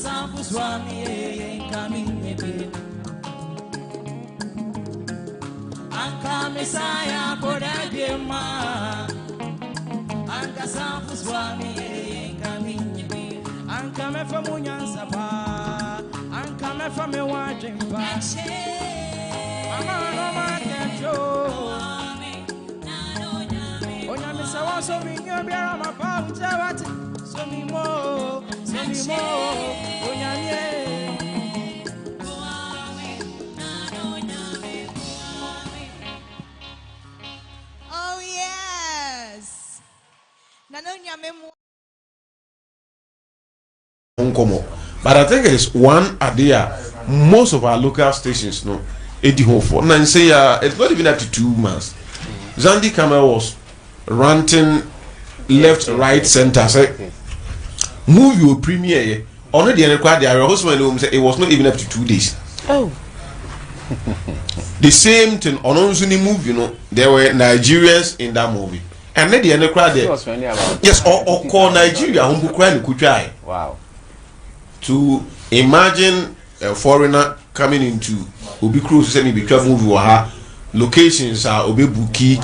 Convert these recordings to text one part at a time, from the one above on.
sample swami coming Anka Messiah Bodadema Anka sample swami coming Anka me from Munyansapa Anka me from me watching Mama can't show Onyami sawa so mi nyobia ma pa utawati so mi mo Onyami Oh yes Nano nyame mo But I think it's one idea most of our local stations know Eddie Home for and say it's not even up to 2 months. Zandi Kamel was ranting left, right, center. Say, move your premiere. Only the required the husband say it was not even up to 2 days. Oh, the same thing on Onzuni movie, there were Nigerians in that movie, and then the required yes, or call Nigeria who could try. Wow. To imagine a foreigner coming into Obi Cruise, say maybe movie or her locations are Obi Buki.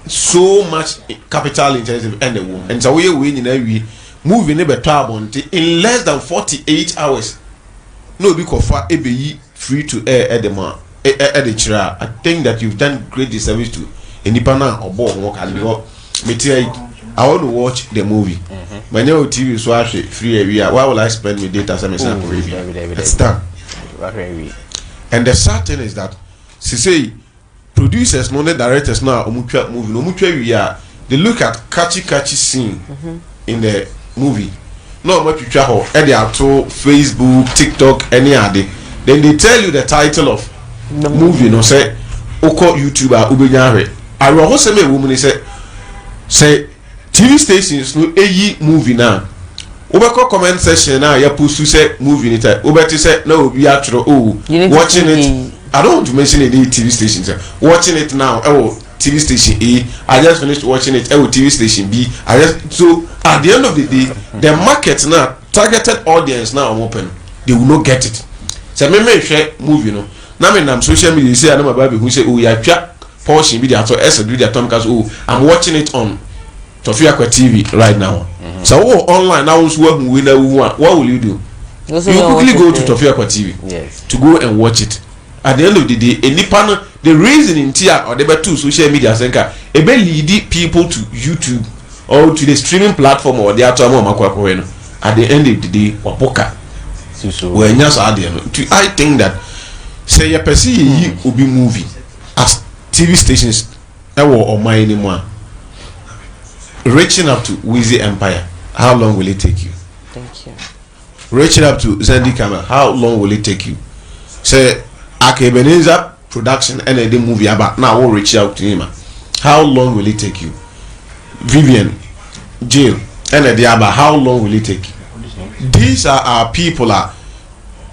So much capital intensive and the woman. And so we in every movie never tabonte in less than 48 hours. No be kofa ebe free to air at the man at the chira. I think that you've done great disservice to Nipana or Bo walk and I want to watch the movie. My new TV is watch it free area. Why will I spend my data some it's done. And the sad thing is that she say producers, no the directors now movie they look at catchy scene in the movie. No much you travel Facebook, TikTok, any other. Then they tell you the title of the movie, say Oko YouTuber Ubenyare. I will say a woman say TV stations no movie now. Ubeko comment section now ya post to say movie it. Ubeti say no we actually watching it. I don't want to mention any TV stations. Watching it now, TV station A. I just finished watching it. TV station B. So at the end of the day, the market now, targeted audience now open. They will not get it. So me share movie Now I'm social media say I know my baby who say yeah portion video so as do the time because I'm watching it on Tofiakwa TV right now. So online now what will you do? You quickly go to Tofiakwa TV to go and watch it. At the end of the day, the reason in TIA or the two social media center, it may lead people to YouTube or to the streaming platform or the other at the end of the day, wapoka. I think that say you perceive will be movie as TV stations or my anymore. Reaching up to Wizzy Empire, how long will it take you? Thank you. Reaching up to Zandi Kamel, how long will it take you? Say Akebeneza production and a movie about now we'll reach out to him. How long will it take you? Vivian Jill and a Diaba, how long will it take you? These are our people are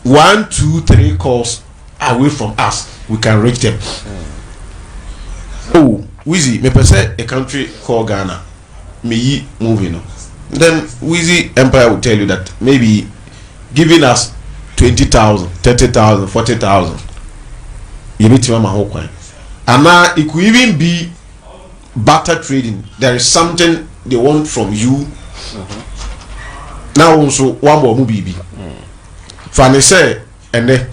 1, 2, 3 calls away from us. We can reach them. Oh, Wizzy, me per se a country called Ghana. Me moving. Then Wizzy Empire will tell you that maybe giving us 20,000, 30,000, 40,000. You meet my whole and now it could even be barter trading. There is something they want from you. Now also one more movie. Fanny say and then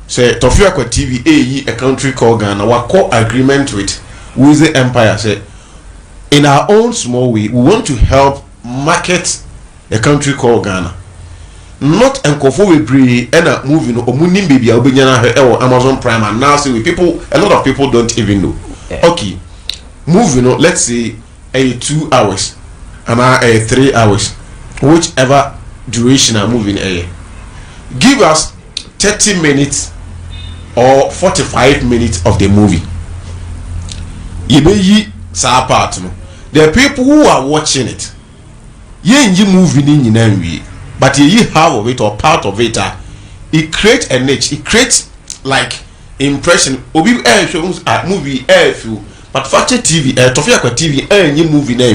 say Tofiakwa TV a country called Ghana. What core agreement with the Empire say in our own small way we want to help market a country called Ghana. Not enkofo we bring and a movie no omunim baby obenyana or Amazon Prime and now see people a lot of people don't even know. Okay, movie no let's say a 2 hours and a 3 hours, whichever duration I'm moving give us 30 minutes or 45 minutes of the movie. You be sa part no. The people who are watching it, ye movie ni but you half of it or part of it, it creates a niche. It creates like impression. Obi air shows a movie air feel, but factor TV, Tofiakwa TV, any movie na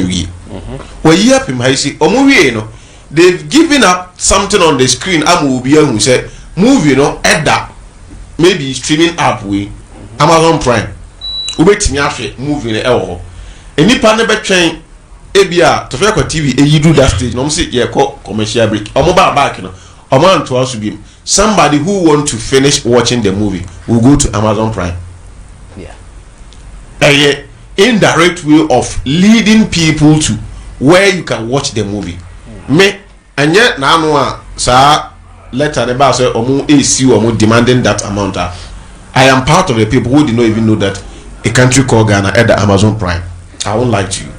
where you have him. I see movie no. they've given up something on the screen. I'm who said movie no edda maybe streaming app we Amazon Prime. Ubetimi ahwe movie na ewo. Enipa ne betwen ebia Tofiakwa TV you do that stage. No say ye call commercial break. Omo back no. Omo anto aso bi. Somebody who want to finish watching the movie will go to Amazon Prime. Yeah. A indirect way of leading people to where you can watch the movie. Me anye na anu a sa letter ne ba say omo AC omo demanding that amount. I am part of the people who did not even know that a country called Ghana had the Amazon Prime. I won't lie to you.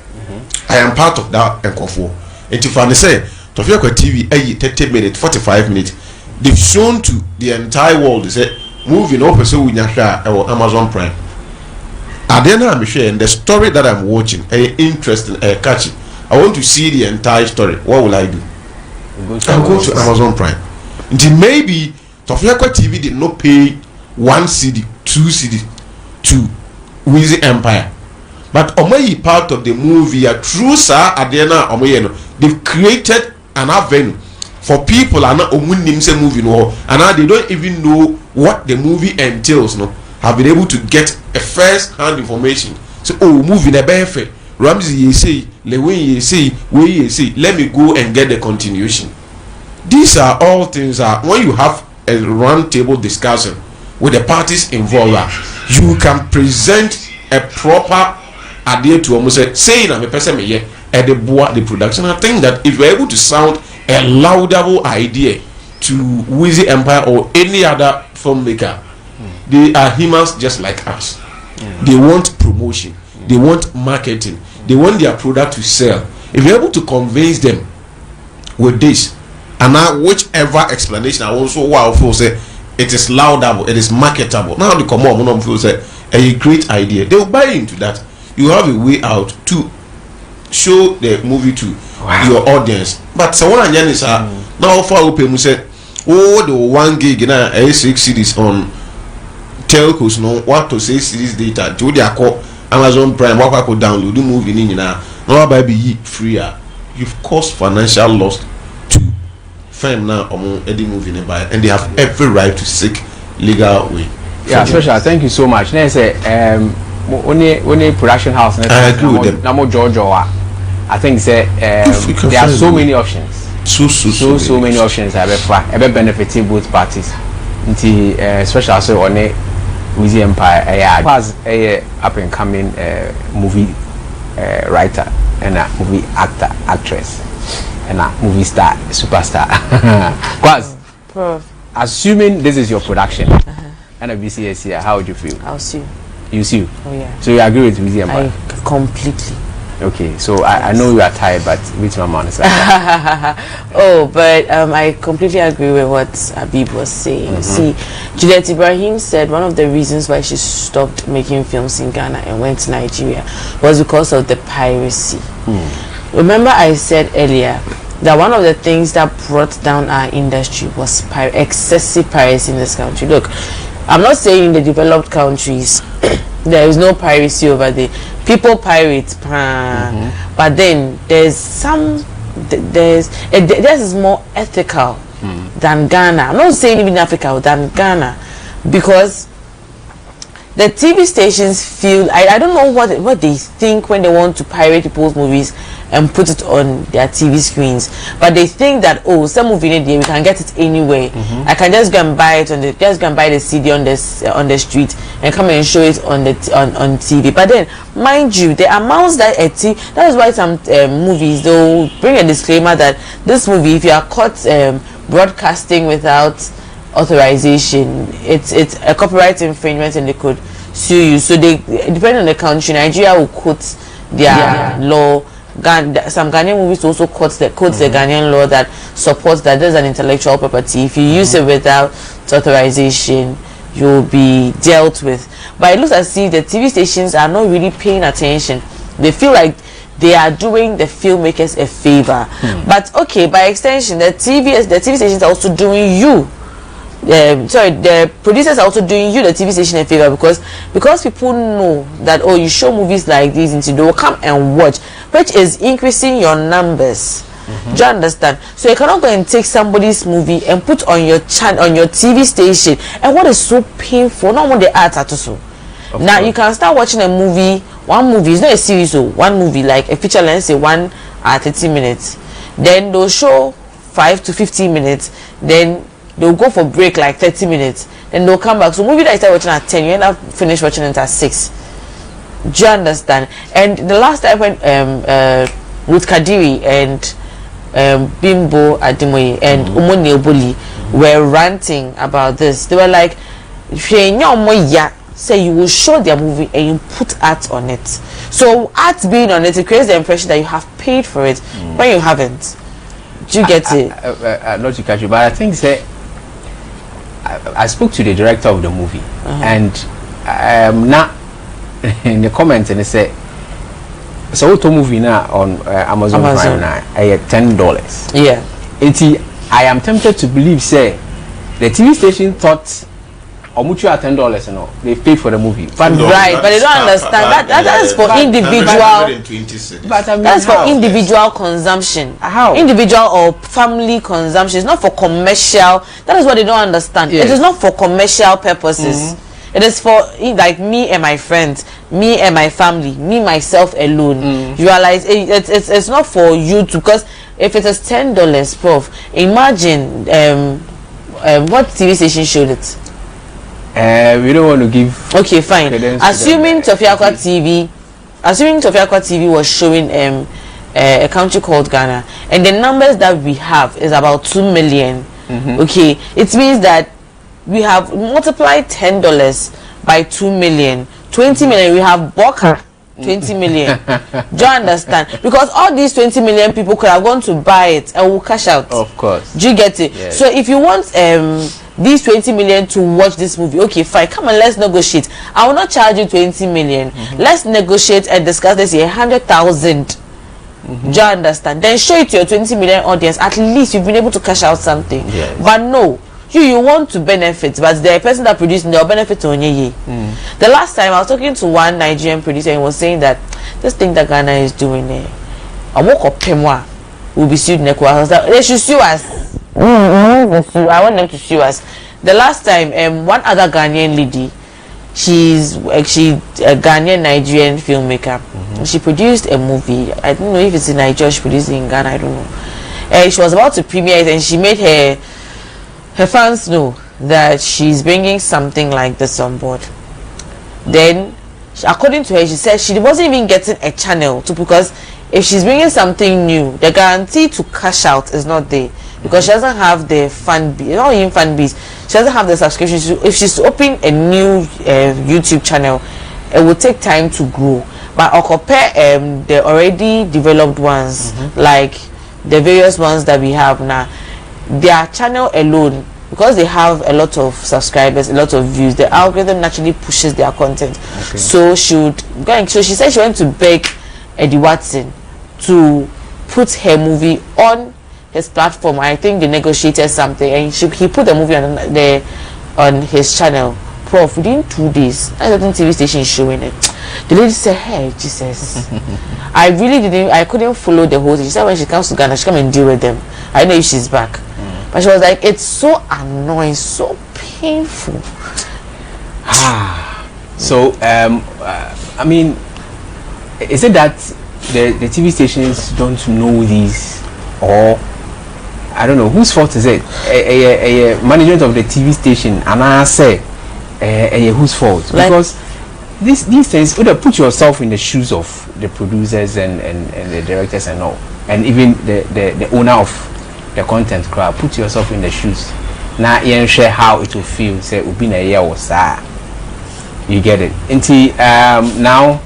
I am part of that encofo. And if I say Tofiakwa TV 30 minutes, 45 minutes, they've shown to the entire world. They say moving over so we or Amazon Prime. Then I'm sharing the story that I'm watching. Interesting, catchy. I want to see the entire story. What will I do? I'll go to Amazon Prime. Until maybe Tofiakwa TV did not pay 1 CD, 2 CD to Wizzy Empire, but Omoyi part of the movie through Sir Adena Omoyeno. They've created an avenue for people and not say movie no, and now they don't even know what the movie entails. No, have been able to get a first-hand information. So, oh, movie na benefit. Ramsey ye say, Lewin ye say, we ye say. Let me go and get the continuation. These are all things that when you have a round table discussion with the parties involved, you can present a proper idea to almost say I'm a person me at the production. I think that if you're able to sound a laudable idea to Wizzy Empire or any other filmmaker, they are humans just like us. They want promotion, they want marketing, they want their product to sell. If you're able to convince them with this, and now whichever explanation I also feel say it is laudable, it is marketable. Now the common feel say a great idea, they will buy into that. You have a way out to show the movie to your audience. But someone is now for open say, oh, the 1 gig na 6 cities on telcos no what to say series data do they call Amazon Prime what could download the movie in now be free. You've caused financial loss to firm now any movie nearby, and they have every right to seek legal way. Yeah, special. Thank you so much. Now say only production house. I agree with them. Namo Georgia. I think say there are so many options. So many options. Ever benefiting both parties. Nti special so on Wizzy Empire. As a up and coming movie writer and a movie actor, actress, and a movie star, superstar. Because assuming this is your production and a VCS here, how would you feel? I'll see you. You see? Oh yeah. So you agree with Wizzy Empire? Completely. Okay, so I know you are tired, but which my man is oh, but I completely agree with what Habib was saying. See, Juliet Ibrahim said one of the reasons why she stopped making films in Ghana and went to Nigeria was because of the piracy. Remember I said earlier that one of the things that brought down our industry was excessive piracy in this country. Look, I'm not saying in the developed countries there is no piracy over there. People pirate, but then there's is more ethical than Ghana. I'm not saying even Africa than Ghana, because the TV stations feel I don't know what they think when they want to pirate people's movies and put it on their TV screens, but they think that some movie in there we can get it anywhere. I can just go and buy it buy the CD on the street and come and show it on TV. But then mind you, the amounts that that is why some movies they'll bring a disclaimer that this movie, if you are caught broadcasting without authorization, it's a copyright infringement and they could sue you. So they, depending on the country, Nigeria will quote their law. Some Ghanaian movies also quotes the Ghanaian law that supports that there's an intellectual property. If you use it without authorization, you'll be dealt with. But it looks as if the TV stations are not really paying attention. They feel like they are doing the filmmakers a favor. But okay, by extension, the TV stations are also doing you. The producers are also doing you, the TV station, a favor, because people know that you show movies like these, and they will come and watch, which is increasing your numbers Do you understand? So you cannot go and take somebody's movie and put on your on your TV station. And what is so painful, not what the art at all. Now you can start watching a movie, one movie, it's not a series, so one movie like a feature length, say 1 hour 30 minutes. Then they'll show 5 to 15 minutes. Then they'll go for break like 30 minutes. Then they'll come back. So movie that you start watching at 10, you end up finish watching it at 6. Do you understand? And the last time when Ruth Kadiri and Bimbo Ademoye and Umoni Oboli were ranting about this, they were like, say you will show their movie and you put art on it. So art being on it creates the impression that you have paid for it when you haven't. Do you get it? Not to catch you, but I think I spoke to the director of the movie and now in the comments and they say so what movie now on Amazon Prime now $10. Yeah. I am tempted to believe say the TV station thought mutual $10, you know, they paid for the movie. But right, but they don't understand that is for individual. But that's for individual consumption. How? Individual or family consumption. It's not for commercial. That is what they don't understand. Yes. It is not for commercial purposes. It is for like me and my friends, me and my family, me myself alone. You realize it's not for you to, because if it is $10, Prof, imagine what TV station showed it. We don't want to give. Okay, fine. Assuming Tofiakwa TV was showing a country called Ghana, and the numbers that we have is about 2 million. Okay, it means that we have multiplied $10 by 2 million, 20 million. We have Boka 20 million. Do you understand? Because all these 20 million people could have gone to buy it and will cash out. Of course. Do you get it? Yes. So if you want these 20 million to watch this movie, okay, fine, come on, let's negotiate. I will not charge you 20 million. Let's negotiate and discuss this here, 100,000. Do you understand? Then show it to your 20 million audience. At least you've been able to cash out something. Yes. But no, you want to benefit, but the person that produced they'll benefit on you. The last time I was talking to one Nigerian producer and was saying that this thing that Ghana is doing, I woke up Pemwa will be sued in Ecuador. They should sue us. I want them to sue us. The last time, one other Ghanaian lady, she's actually a Ghanaian Nigerian filmmaker. She produced a movie. I don't know if it's in Nigeria, she produced it in Ghana, I don't know. She was about to premiere it and she made her fans know that she's bringing something like this on board. Then, according to her, she said she wasn't even getting a channel because if she's bringing something new, the guarantee to cash out is not there because she doesn't have the fan base, not even fan base. She doesn't have the subscription. If she's to open a new YouTube channel, it will take time to grow. But I'll compare the already developed ones, like the various ones that we have now. Their channel alone, because they have a lot of subscribers, a lot of views, the algorithm naturally pushes their content. So so she said she went to beg Eddie Watson to put her movie on his platform. I think they negotiated something and he put the movie on his channel. Prof, within 2 days, a certain TV station is showing it. The lady said, hey, Jesus. I couldn't follow the whole thing. She said when she comes to Ghana, she come and deal with them. I know if she's back. But she was like, it's so annoying, so painful. So, I mean, is it that the TV stations don't know these, or I don't know whose fault is it? A management of the TV station, and I say, whose fault? Because these things, you put yourself in the shoes of the producers and the directors and all, and even the owner of the content crowd. Put yourself in the shoes. Now you share how it will feel. Say ubi na year or sa. You get it. Until now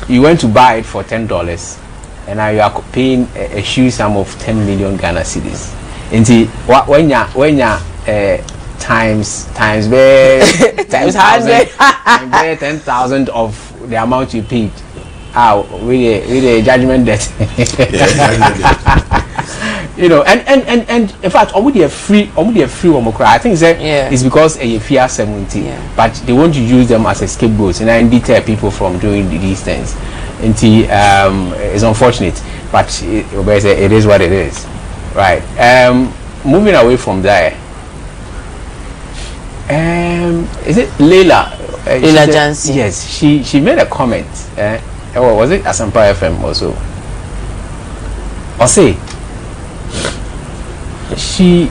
you went to buy it for $10, and now you are paying a huge sum of 10 million Ghana cedis. Until when you times 100 10,000 of the amount you paid. With a judgment debt. You know, and in fact, already a free I think it's because a fear 70, but they want to use them as a scapegoat and deter people from doing these things. It's unfortunate. but it is what it is, right? Moving away from there, is it Leila? Leila Jansi. Yes, she made a comment. Was it Asampa FM also? Or say she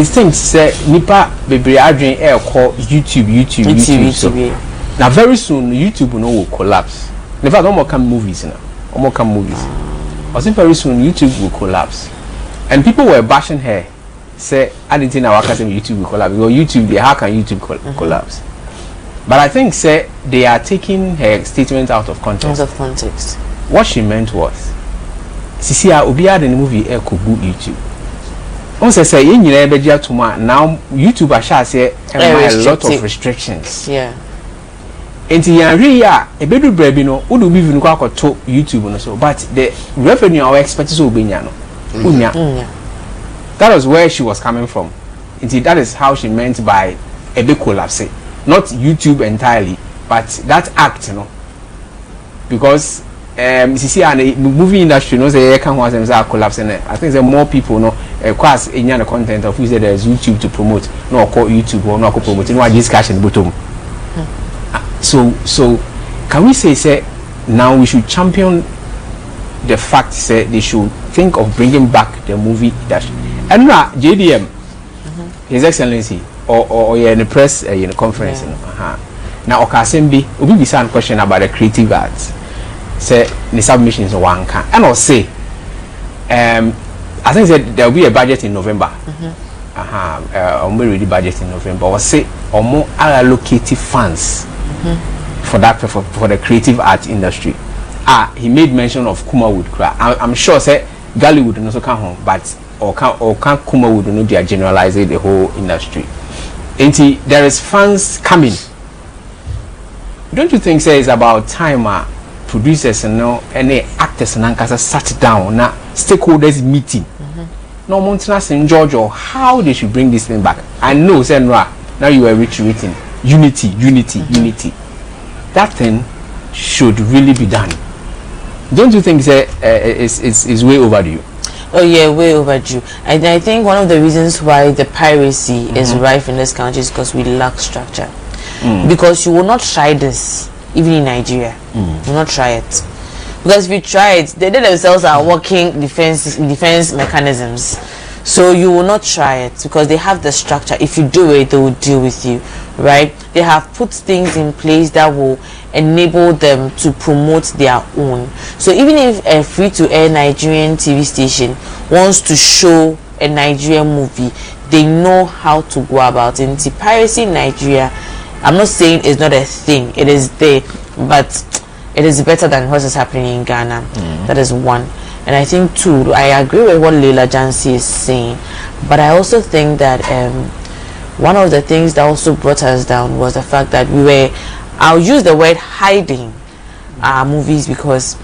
thinks nipa bebre adwen call YouTube. So, now very soon YouTube will collapse. In fact, no more come movies now. No more come movies. I think very soon YouTube will collapse. And people were bashing her. Say, I didn't think our YouTube will collapse. Because YouTube, how can YouTube collapse? But I think say they are taking her statement out of context. Out of context. What she meant was, Sisi Obiya in the movie could go YouTube. Also say you now YouTube I say a lot of restrictions. Yeah. Enti yanria ebedu brebi no udu bi vinu kwa to YouTube no so, but the revenue our expect so obenya no unya. That was where she was coming from. Enti that is how she meant by a big collapse, not YouTube entirely, but that act, you know, because you see the movie industry knows they can want them collapsing. I think there are more people know class in the content of who there is YouTube to promote, no call YouTube or no promote, no discussion bottom. So can we say now we should champion the fact say they should think of bringing back the movie industry. And now JDM, His Excellency, or in the press in the conference. Now Okasembi, we be some question about the creative arts. Say the submissions one can, and I'll say, I think that there will be a budget in November. Already budget in November. Or say or more allocated funds for that for the creative art industry. He made mention of Kumawood. I'm sure say Gali would also come home, but or can Kumawood not they are generalizing the whole industry. And there is funds coming. Don't you think say it's about time producers and any actors and ankasa sat down now stakeholders meeting? No Montana in Georgia how they should bring this thing back. I know say now you are reiterating unity. That thing should really be done. Don't you think say it's way overdue? Oh yeah, way overdue. And I think one of the reasons why the piracy is rife in this country is because we lack structure. Because you will not try this even in Nigeria. You will not try it. Because if you try it, they themselves are working defense mechanisms. So you will not try it because they have the structure. If you do it, they will deal with you, right? They have put things in place that will enable them to promote their own. So even if a free-to-air Nigerian TV station wants to show a Nigerian movie, they know how to go about it. And piracy in Nigeria, I'm not saying it's not a thing. It is there, but it is better than what is happening in Ghana. That is one. And I think two, I agree with what Leila Jansi is saying, but I also think that one of the things that also brought us down was the fact that I'll use the word hiding our movies, because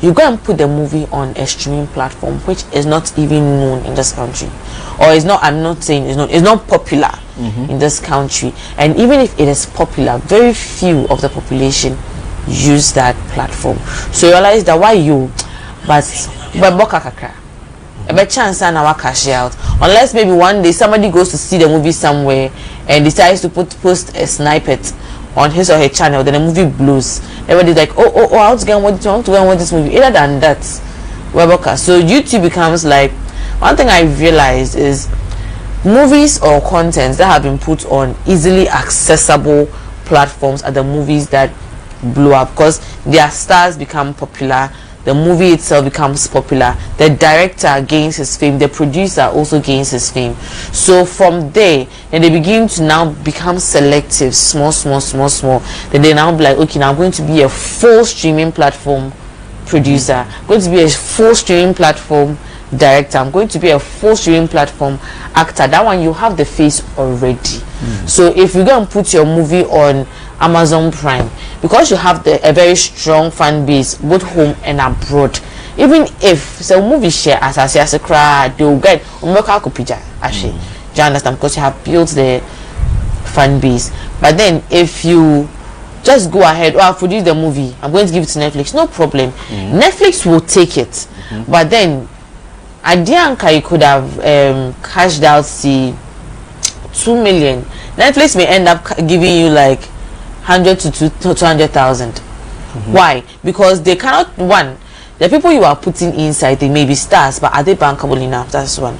you go and put the movie on a streaming platform which is not even known in this country, or is not, I'm not saying it's not popular in this country, and even if it is popular, very few of the population use that platform. So you realize that why you, but a chance and our cash out, unless maybe one day somebody goes to see the movie somewhere and decides to post a snippet on his or her channel, then the movie blows. Everybody's like, oh, I want to go and watch this movie. Other than that, so YouTube becomes like, one thing I realized is movies or contents that have been put on easily accessible platforms are the movies that blow up, because their stars become popular, the movie itself becomes popular, the director gains his fame, the producer also gains his fame. So from there, then they begin to now become selective, small. Then they now be like, okay, now I'm going to be a full streaming platform producer, I'm going to be a full streaming platform director, I'm going to be a full streaming platform actor. That one you have the face already. So if you go and put your movie on Amazon Prime, because you have a very strong fan base both home and abroad, even if the movie share as I say cry, they will get actually. Do you understand? Because you have built the fan base. But then if you just go ahead. I've produced the movie. I'm going to give it to Netflix. No problem. Netflix will take it. But then, Adianka, you could have cashed out, see, 2 million. Netflix may end up giving you like 100 to 200,000. Why? Because they cannot, one, the people you are putting inside, they may be stars, but are they bankable enough? That's one.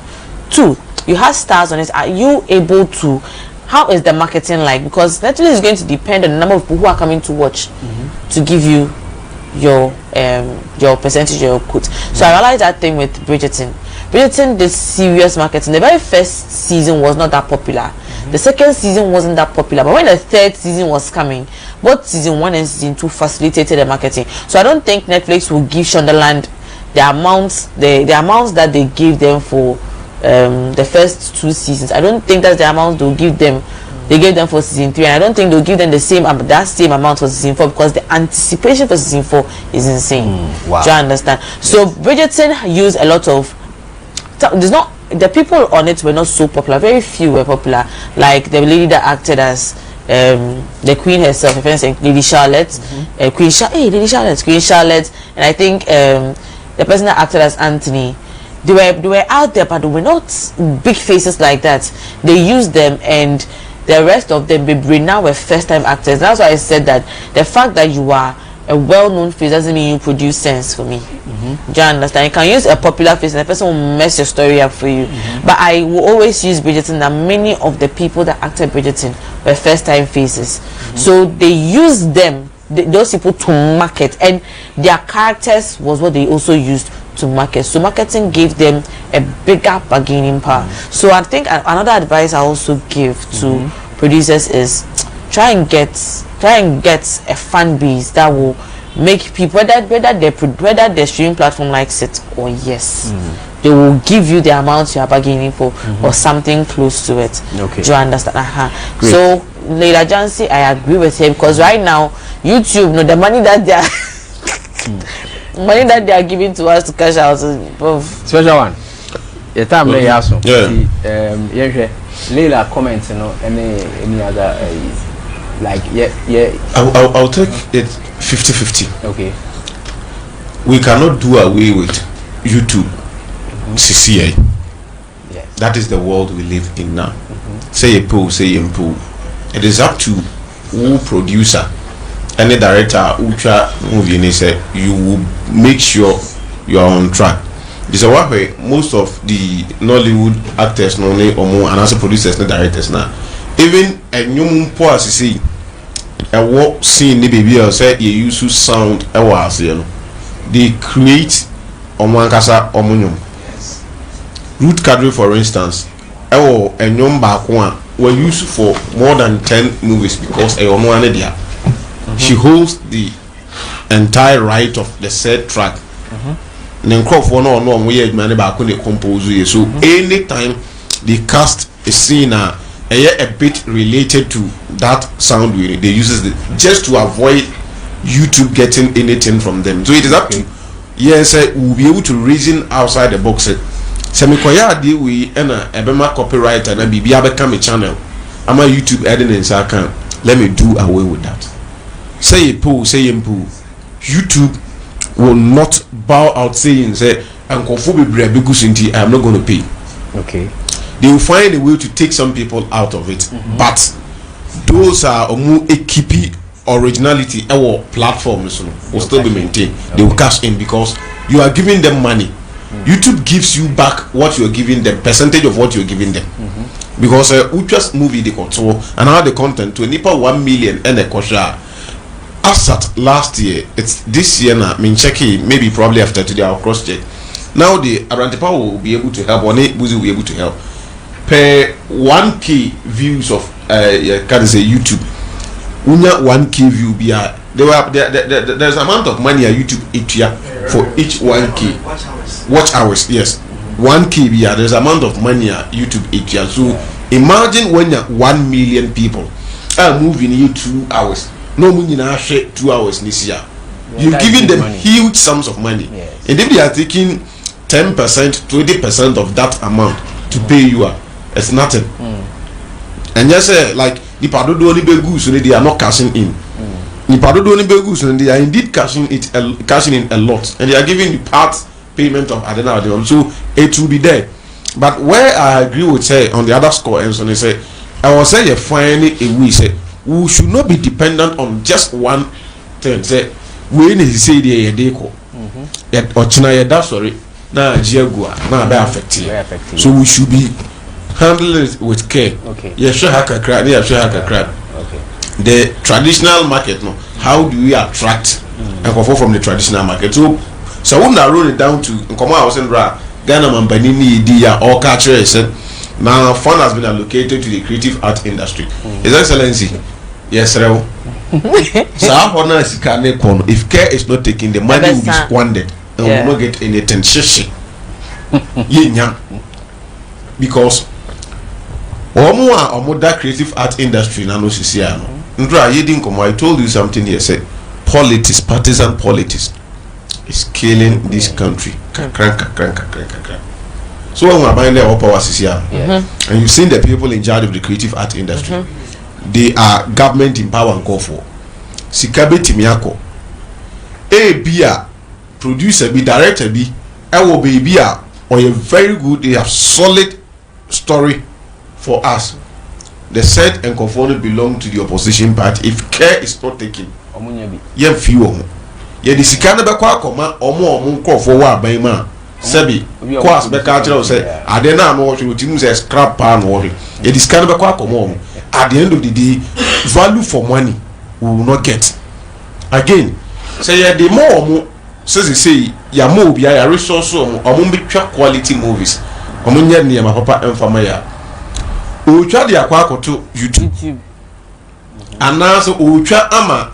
Two, you have stars on it. Are you able to, how is the marketing like? Because Netflix is going to depend on the number of people who are coming to watch to give you your percentage, your quote. So I realized that thing with Bridgerton. Bridgerton did serious marketing. The very first season was not that popular. The second season wasn't that popular, but when the third season was coming, both season 1 and season 2 facilitated the marketing. So I don't think Netflix will give Shondaland the amounts that they gave them for the first 2 seasons. I don't think that's the amount they'll give them. They gave them for season 3, and I don't think they'll give them the same amount for season 4, because the anticipation for season 4 is insane. Wow. Do you understand? So Bridgerton used a lot of. There's not. The people on it were not so popular. Very few were popular. Like the lady that acted as the Queen herself, Lady Charlotte, Queen Charlotte, and I think the person that acted as Anthony. They were out there, but they were not big faces like that. They used them, and the rest of them, now were first-time actors. That's why I said that the fact that you are a well-known face doesn't mean you produce sense for me. Do you understand? You can use a popular face and the person will mess your story up for you. But I will always use Bridgerton, that many of the people that acted Bridgerton were first-time faces. So they used them, those people, to market, and their characters was what they also used to market. So marketing gave them a bigger bargaining power. So I think another advice I also give to producers is try and get a fan base that will make people, whether the streaming platform likes it or yes, they will give you the amount you are bargaining for or something close to it. Okay. Do you understand? So Leila Jansi, I agree with him, because right now YouTube, the money that they are money that they are giving to us to cash out. Special one. The time they also. Leila comments, any other like I'll take it 50-50. Okay. We cannot do away with YouTube. CCA. Yes. That is the world we live in now. Say a pool, say a pool. It is up to who producer, any director, ultra movie, and say you will make sure you are on track. This is why most of the Nollywood actors, no or more, and also producers, and directors now. Even a new poor see a walk scene, the baby, or say you use to sound a was, they create Omankasa Omunum. Root Cadre, for instance, a new back one were used for more than 10 movies because a woman she holds the entire right of the said track. Then crop for no weird man back when they compose. So anytime they cast a scene a bit related to that sound, they use it just to avoid YouTube getting anything from them. So it is up to yes, we'll be able to reason outside the box. Semikoya deal we and a Ebema copyright and a BB become a channel. I'm a YouTube editing, so I can let me do away with that. Say a pool, say a pool. YouTube will not bow out saying, say, Uncle Khobby Brebigus, I am not going to pay. Okay. They will find a way to take some people out of it. But those are a keepy originality our platforms will still be maintained. They will cash in because you are giving them money. YouTube gives you back what you are giving them, percentage of what you are giving them. Because just movie they control and how the content to nipa 1 million and a kosha. As at last year, it's this year now. I mean, checking maybe probably after today I'll cross check. Now the Arantepa will be able to help, or Buzi will be able to help. Per 1K views of can say YouTube. Unya 1K view be there's amount of money at YouTube each year for each 1K watch hours. Yes, 1K be there's amount of money at YouTube each year. So imagine when you 1 million people are moving you 2 hours. No money now share 2 hours this year. You're giving them huge sums of money, and if they are taking 10%, 20% of that amount to pay you, it's nothing. And just like the Padodo only be good, so they are not cashing in. Nipadodo ni begus and they are indeed cashing in a lot, and they are giving the part payment of adena, so it will be there. But where I agree with say on the other score, and so they say, I will say you find a way say we should not be dependent on just one thing. Say we need to say the edeko, or China that sorry, na jiagua na be affected. So we should be handling it with care. Okay. Yeah, sure haka crab. Yeah, sure haka crab. Okay. The traditional market, no. How do we attract and conform from the traditional market? So when I roll it down to come out and Ghana Mambanini Dia or catcher said now fund has been allocated to the creative art industry. His Excellency, yes, sir. So if care is not taken, the money will be squandered and we will not get anything. Because that creative art industry na no sisia no. Ndra yedin komo, I told you something here, say politics, partisan politics is killing this country. So when we are buying their power sisia, and you've seen the people in charge of the creative art industry, they are government in power and call for sikabe timiako bia producer be director be will be bia or a very good, they have solid story for us. The said and conformed belong to the opposition party. If care is not taken, ye few ye the sikana be kwa koma omo call for wa ban ma sebi kwas be ka tell say ade na no wo tim say scrap pan wo ye the sikana be kwa koma at the end of the day value for money we will not get again. Say ye the more say ya mo bia ya resource omo be twa quality movies omo nya ne ma papa emfama ya otwa de akwa akoto YouTube anaso otwa ama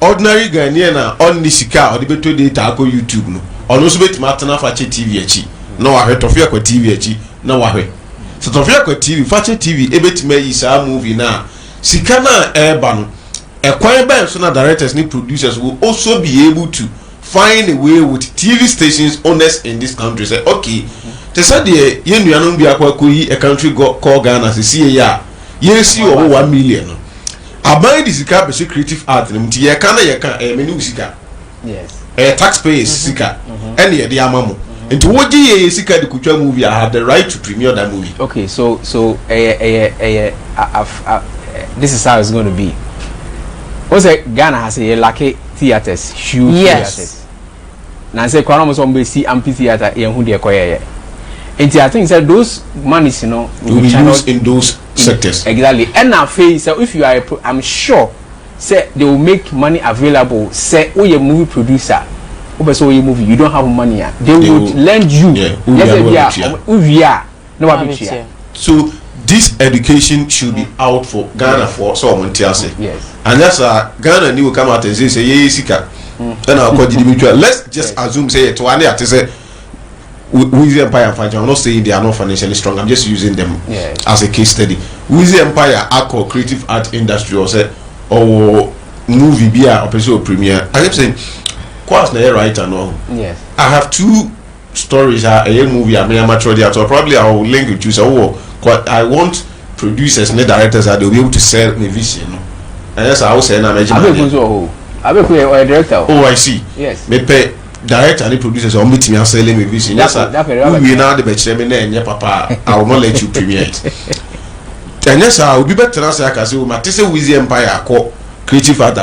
ordinary Ghanaian na onni sika odi beto data ako YouTube no ono so betima atena fache TV achi na wahwe Tofiakwa TV achi na wahwe so Tofiakwa TV fache TV ebetima yi sa movie na sika na eba no ekwan ben so na directors ni producers will also be able to find a way with TV stations owners in this country say okay te said the yenuanum bi akwa koyi a country called Ghana see ya yes you over 1 million abai this sika be creative art nti ye kana ye kan menu sika yes taxpayers sika any ye dey amamo nti woji ye sika de kutwa movie I have the right to premiere that movie. Okay, so this is how it's going to be. Also Ghana has a lucky theaters, huge theaters. Now say kwano mo so mbe see amphitheater ye hu de koyeye. And I think that those monies, you know, will be used in those sectors. Exactly. And now, so if you are, I'm sure, say they will make money available. Say, oh, you're a movie producer, oh, so you movie, you don't have money. They would lend you. So this education should be out for Ghana for someone to say. Yes. And that's Ghana new come out and say, yeah, sika. And I'll call the let's just assume say to one day say. Wizzy Empire and Fajr, I'm not saying they are not financially strong, I'm just using them as a case study. Wizzy Empire, Acco, creative art industry, or movie beer, or episode premiere. I keep saying, Quas na writer no. Yes. I have two stories. A movie, I mean, amateur theater. Probably I will link with you. So, I want producers and directors that they'll be able to sell my vision. And that's how I say, I'm a director. Oh, I see. Yes. Me pay. Director and the producers are meeting and selling me vision. Yes, sir. We now the betchmen and your papa. I will not let you premiere it. And yes, I will be better than I can say, Matisse Wizzy Empire, creative art,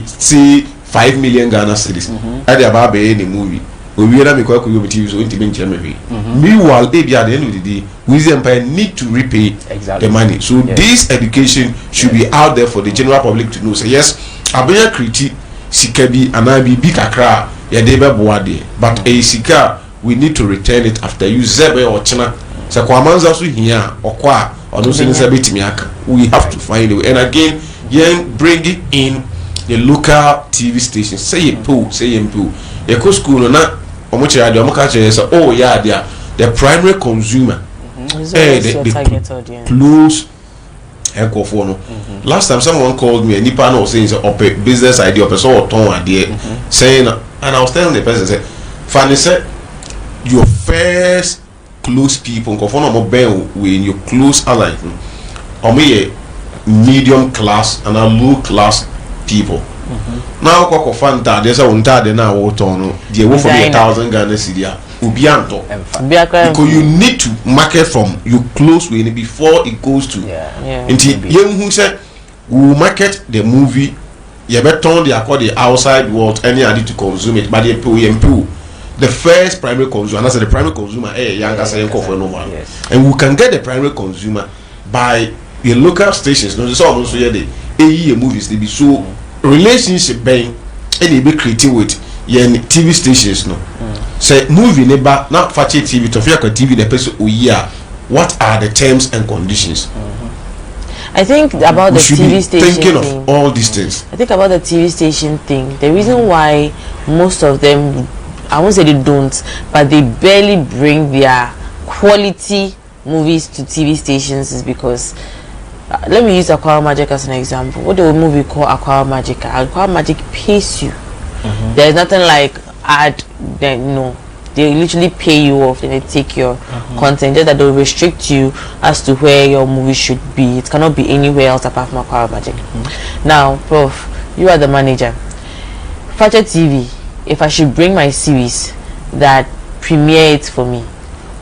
see 5 million Ghana cedis. I did about any movie. We will make quite TV so intimate movie. Meanwhile, at the end of the day, Wizzy Empire need to repay the money. So this education should be out there for the general public to know. Say yes, I be a critique, Sikabi, and I be big Accra. But a sika we need to return it after you zebe or china so kwamanza so here or kwa or no we have to find a way. And again bring it in the local TV stations. Say a pool a co school na omoche radio omokache say oh yeah they are the primary consumer the close last time someone called me, a Nipa no saying a business idea of a sort of tone idea, saying, and I was telling the person, say, Fanny said, your first close people, when your close allies, or me a medium class and a low class people, Now koko fanta there's a unta na woto no dey wo for 1,000 Ghana cedi obi anto because you need to market from you close way before it goes to nti yenhu say we market the movie you better turn the outside world any addict to consume it but they pay the first primary consumer and that's the primary consumer younger say for no one and we can get the primary consumer by the local stations no so also here the movies they be so relationship being any be creating with TV stations no say movie neighbor not Fache TV Tofiakwa TV the person what are the terms and conditions. I think about the TV station thinking thing, of all these things. I think about the TV station thing. The reason why most of them, I won't say they don't, but they barely bring their quality movies to TV stations is because let me use Aqua Magic as an example. What the movie called Aqua Magic? Aqua Magic pays you. There's nothing like ad. No, they literally pay you off and they take your content. Just that they'll restrict you as to where your movie should be. It cannot be anywhere else apart from Aqua Magic. Now, Prof, you are the manager. Fache TV, if I should bring my series that premiere it for me,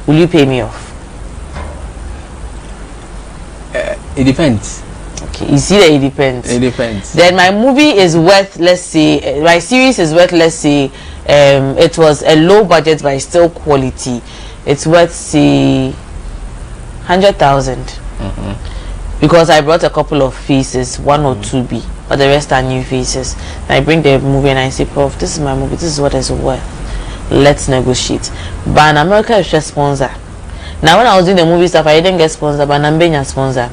will you pay me off? It depends. Okay, you see that it depends. It depends. Then my movie is worth, let's say, my series is worth, let's say, it was a low budget but still quality. It's worth, say, 100,000. Because I brought a couple of faces, 1 or 2 B, but the rest are new faces. And I bring the movie and I say, Prof, this is my movie. This is what it's worth. Let's negotiate. But in America, it's just sponsor. Now, when I was doing the movie stuff, I didn't get sponsor, but I'm being a sponsor.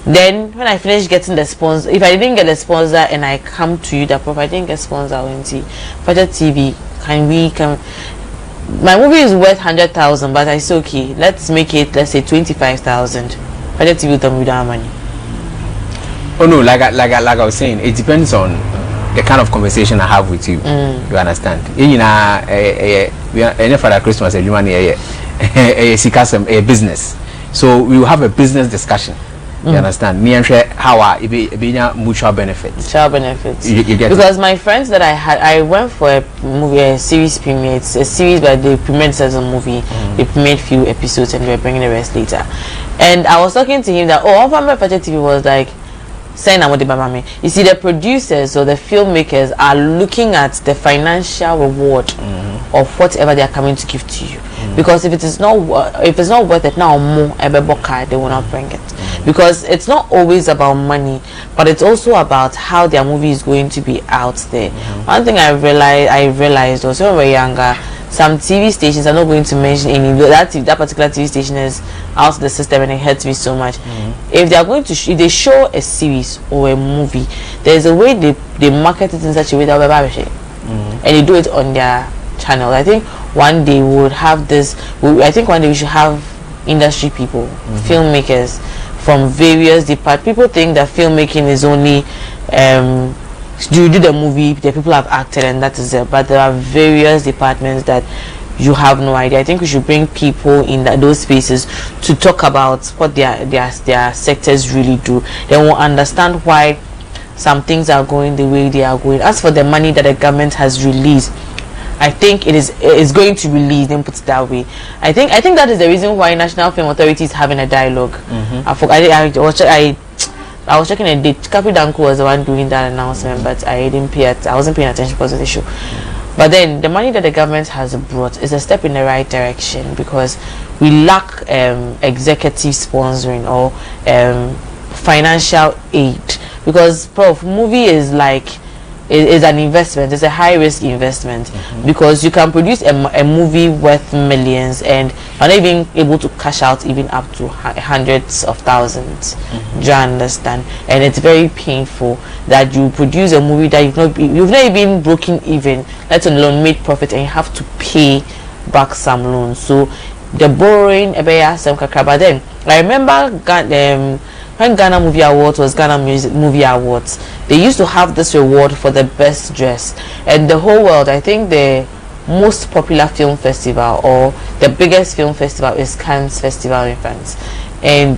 Then when I finish getting the sponsor, if I didn't get the sponsor and I come to you, that Prof, I didn't get sponsor on Fache TV, my movie is worth 100,000, but I say okay, let's make it, let's say 25,000. Fache TV will tell me without money. Oh no, like I was saying, it depends on the kind of conversation I have with you. You understand? You know, for Christmas, you want a business, so we will have a business discussion. You understand? Me and how it be mutual benefits. Mutual benefits. You get because my friends that I had, I went for a movie, a series premiere. It's a series, but they premiered as a movie. They premiered few episodes, and we're bringing the rest later. And I was talking to him that one from my Fache TV was like saying I'm with you see, the producers or the filmmakers are looking at the financial reward of whatever they are coming to give to you. Because if it's not worth it now, more they will not bring it. Because it's not always about money, but it's also about how their movie is going to be out there. One thing I realized also when we were younger, some TV stations are not going to mention any that particular TV station is out of the system, and it hurts me so much. If they are going to if they show a series or a movie, there's a way they market it in such a way that and they do it on their channel. I think one day we would have this. I think one day we should have industry people, filmmakers from various departments. People think that filmmaking is only you do the movie, the people have acted and that is it, but there are various departments that you have no idea. I think we should bring people in those spaces to talk about what their sectors really do. They will understand why some things are going the way they are going. As for the money that the government has released, I think it is going to release, then put it that way. I think that is the reason why National Film Authority is having a dialogue. I was checking a date. Kapi Danko was the one doing that announcement, but I wasn't paying attention because of the show. But then the money that the government has brought is a step in the right direction, because we lack executive sponsoring or financial aid. Because Prof, movie is like is an investment. It's a high risk investment, because you can produce a movie worth millions and you're not even able to cash out even up to hundreds of thousands. Do you understand? And it's very painful that you produce a movie that you've not even broken even, let alone made profit, and you have to pay back some loans. So the borrowing but then I remember when Ghana Movie Awards was Ghana Movie Awards, they used to have this reward for the best dress, and the whole world, I think the most popular film festival or the biggest film festival is Cannes Festival in France, and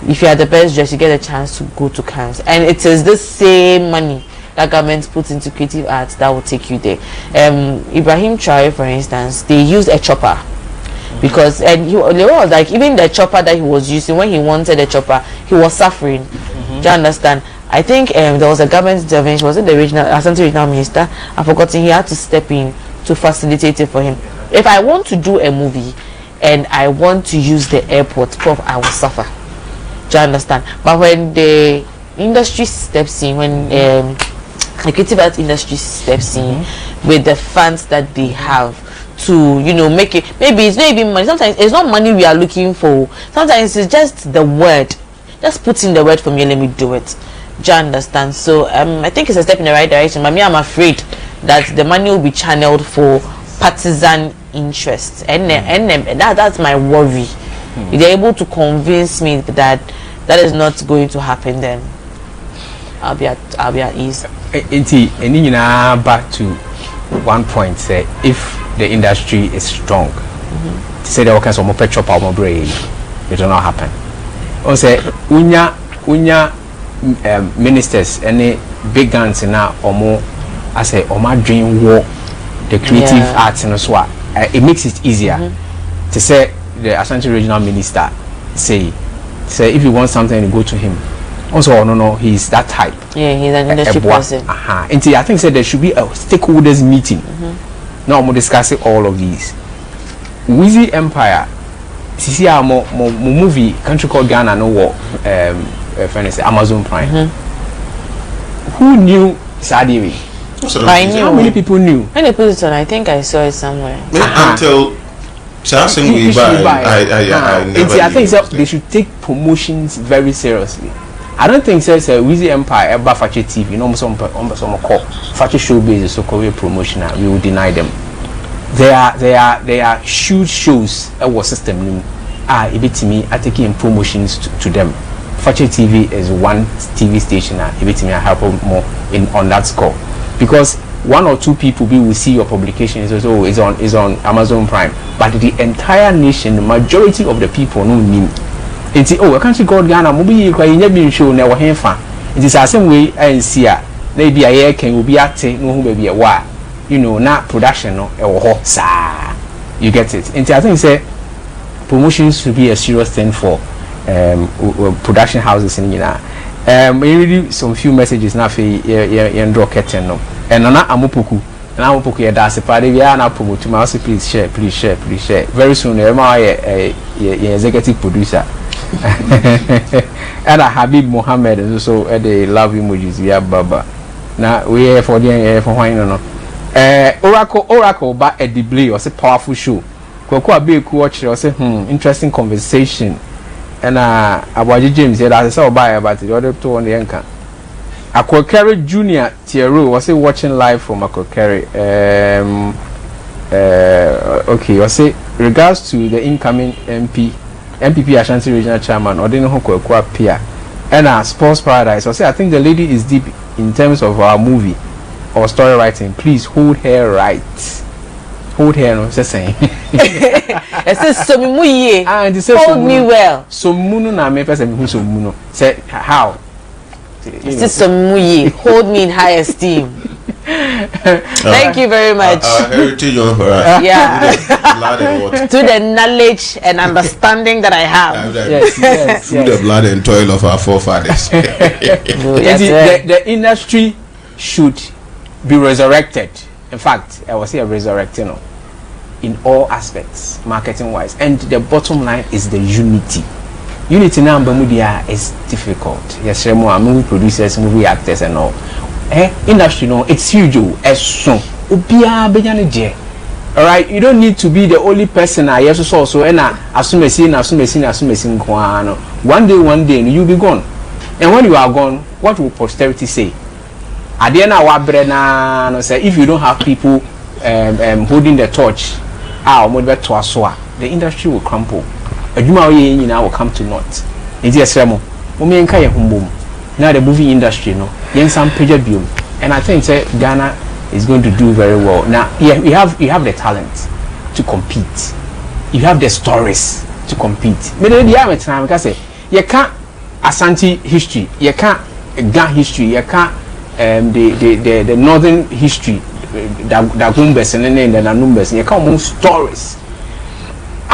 if you are the best dress, you get a chance to go to Cannes, and it is the same money that government puts into creative arts that will take you there. Ibrahim Traore, for instance, they used a chopper. Because and they were like, even the chopper that he was using, when he wanted a chopper, he was suffering. Do you understand? I think there was a government intervention. Was it the Asante regional minister? I've forgotten. He had to step in to facilitate it for him. If I want to do a movie and I want to use the airport, I will suffer. Do you understand? But when the industry steps in, when the creative arts industry steps in with the funds that they have to, you know, make it, maybe it's not even money. Sometimes it's not money we are looking for. Sometimes it's just the word. Just put in the word for me, let me do it. Do you understand? So I think it's a step in the right direction. But me, I'm afraid that the money will be channeled for partisan interests, and that's my worry. If they're able to convince me that that is not going to happen, then I'll be at ease. Back to one point, say if the industry is strong, say there can some petrol power brain, it will not happen. Or say unya ministers any big guns now or more, I say my dream war the creative arts and so it makes it easier to say the Ashanti regional minister say if you want something, you go to him. Also, no, he's that type. Yeah, he's an industry person. And I think there should be a stakeholders meeting. Now we're discussing all of these. Wizzy Empire, see our movie country called Ghana, no war, Amazon Prime. Who knew Sadiwi? I knew. How many people knew? When they put it on, I think I saw it somewhere. Until I think they should take promotions very seriously. I don't think so. Wizzy Empire ever Fache TV, some call Fache Showbiz so career promotion. We will deny them. They are huge shows. Our system me are taking promotions to them. Fache TV is one TV station. Me help more on that score, because one or two people will see your publication. So it's on Amazon Prime, but the entire nation, the majority of the people know me. It's a country called Ghana. Maybe you show never hand. It is the same way I see it. Maybe a year can be acting, no maybe a while. You know, not production no or sa. You get it. And I think say promotions should be a serious thing for production houses in Ghana. Maybe some few messages now for draw curtain no. And na amopoku. Na amopoku ya dance party we are na promote my also please share. Very soon your executive producer. And Habib Mohammed and so they love emojis we are baba. Now we here for the for why no. Oracle back at the blue or say powerful show. Kwako abi ku watch or say interesting conversation. And Abaji James said I saw buy about the other two on the anchor. Akwakari Junior Thierry was watching live from Akwakari. Okay, I say regards to the incoming MPP Ashanti Regional Chairman or didn't know Pia and Sports Paradise. I say I think the lady is deep in terms of our movie or story writing. Please hold her right. Hold her, no, just saying. It says so hold me well. So muno na me person who so muno. Say how? It says so hold me in high esteem. Thank you very much. Heritage of blood and water. To the knowledge and understanding that I have. Through the blood and toil of our forefathers. The industry should be resurrected. In fact, I was here resurrecting in all aspects, marketing wise. And the bottom line is the unity. Unity now is difficult. Yes, movie producers, movie actors and all. Industry it's huge. Alright, you don't need to be the only person I also saw so and assume one day you'll be gone. And when you are gone, what will posterity say? At the end of say if you don't have people holding the torch, the industry will crumple. Will come to naught. Now the movie industry, and I think Ghana is going to do very well. Now, you have the talent to compete. You have the stories to compete. Maybe time because you can't Ashanti history, you can't Ghana history, you can't the northern history that Gumbes and then the Nanumbes you come on stories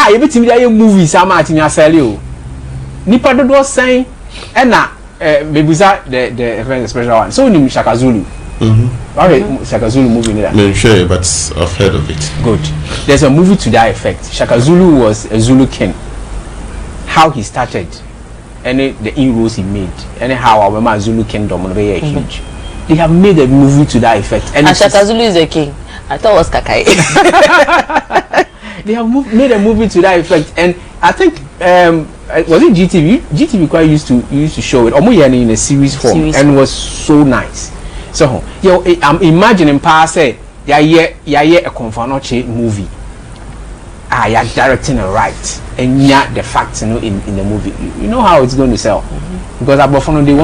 you bet me there movies I'm at in your nipa dodo saying and na bebuza the special one so ni Shaka Zulu alright Shaka Zulu movie there I'm sure but I've heard of it. Good. There's a movie to that effect. Shaka Zulu was a Zulu king, how he started and the inroads he made and how our Zulu kingdom was very huge. They have made a movie to that effect and Shaka Zulu is a king. I thought it was Kakai. They have made a movie to that effect and I think was it GTV? GTV quite used to show it almost in a series form and it was so nice. So I'm imagining pa say yeah a Konfanoche movie. You're directing it right and yeah the facts in the movie. You know how it's going to sell because Abofono they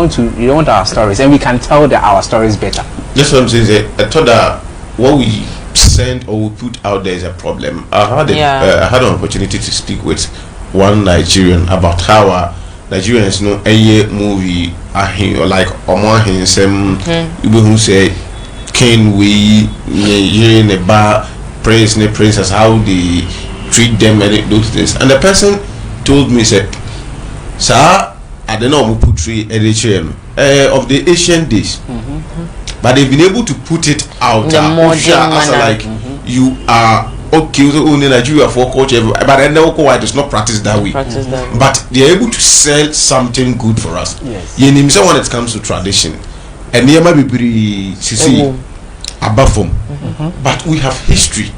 want our stories and we can tell that our stories better. That's what I'm saying. I thought that what we send or we put out there is a problem. I had an opportunity to speak with one Nigerian about how Nigerians know a movie like Oman some people who say can we in a bar praise the princess how they treat them and those things and the person told me said sir I don't know who put of the Asian days but they've been able to put it out as like you are okay so only Nigeria for culture but I know why it is not practiced that way but they are able to sell something good for us yes when it comes to tradition and there might be above but we have history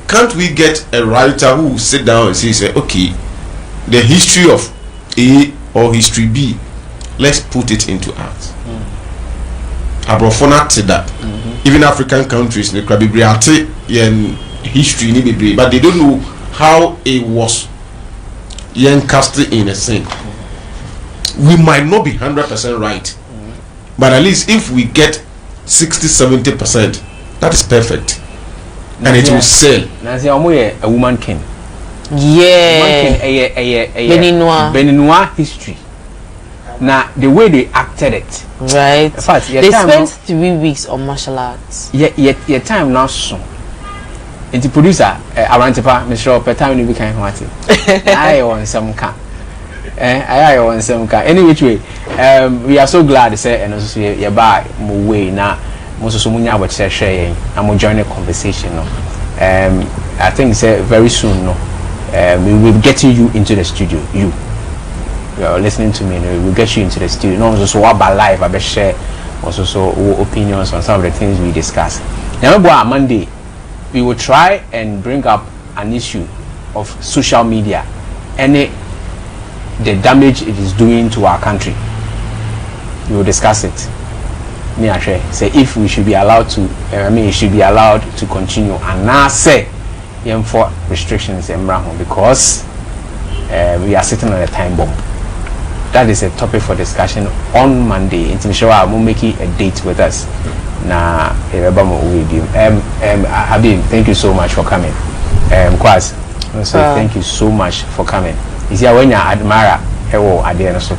can't we get a writer who will sit down and say okay the history of A or history B let's put it into art Abrofona to that even African countries they can be history but they don't know how it was cast in a scene. We might not be 100% right but at least if we get 60-70% that is perfect and it will sell. A woman king. Yeah. Beninois history. Now the way they acted it. Right. In fact, they spent 3 weeks on martial arts. Your time now soon. And the producer, Arantepa, Mr. Per time you became what I want some car. I want some car. Any which way, we are so glad to say and also you buy more way now. Most of someone about sharing. I'm gonna join a conversation. I think say very soon. We will be getting you into the studio. You are listening to me. We will get you into the studio. No, also about live. I bet share also opinions on some of the things we discuss. Now, on Monday, we will try and bring up an issue of social media and the damage it is doing to our country. We will discuss it. Say if we should be allowed to it should be allowed to continue and now say for restrictions in Brahmo because we are sitting on a time bomb. That is a topic for discussion on Monday. Inshallah, we'll make it a date with us. Now, Habib, thank you so much for coming. Kwaz, thank you so much for coming. Is here when you admire Ewo Adeanoso,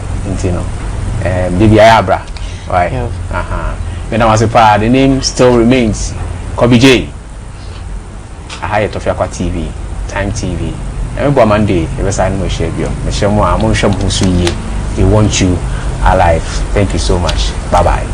Bibi Ayabra. Right. When I was a part, the name still remains Khobby J. I hired Tofiakwa TV, Time TV. Every Monday, every Sunday, we share you. We want you alive. Thank you so much. Bye bye.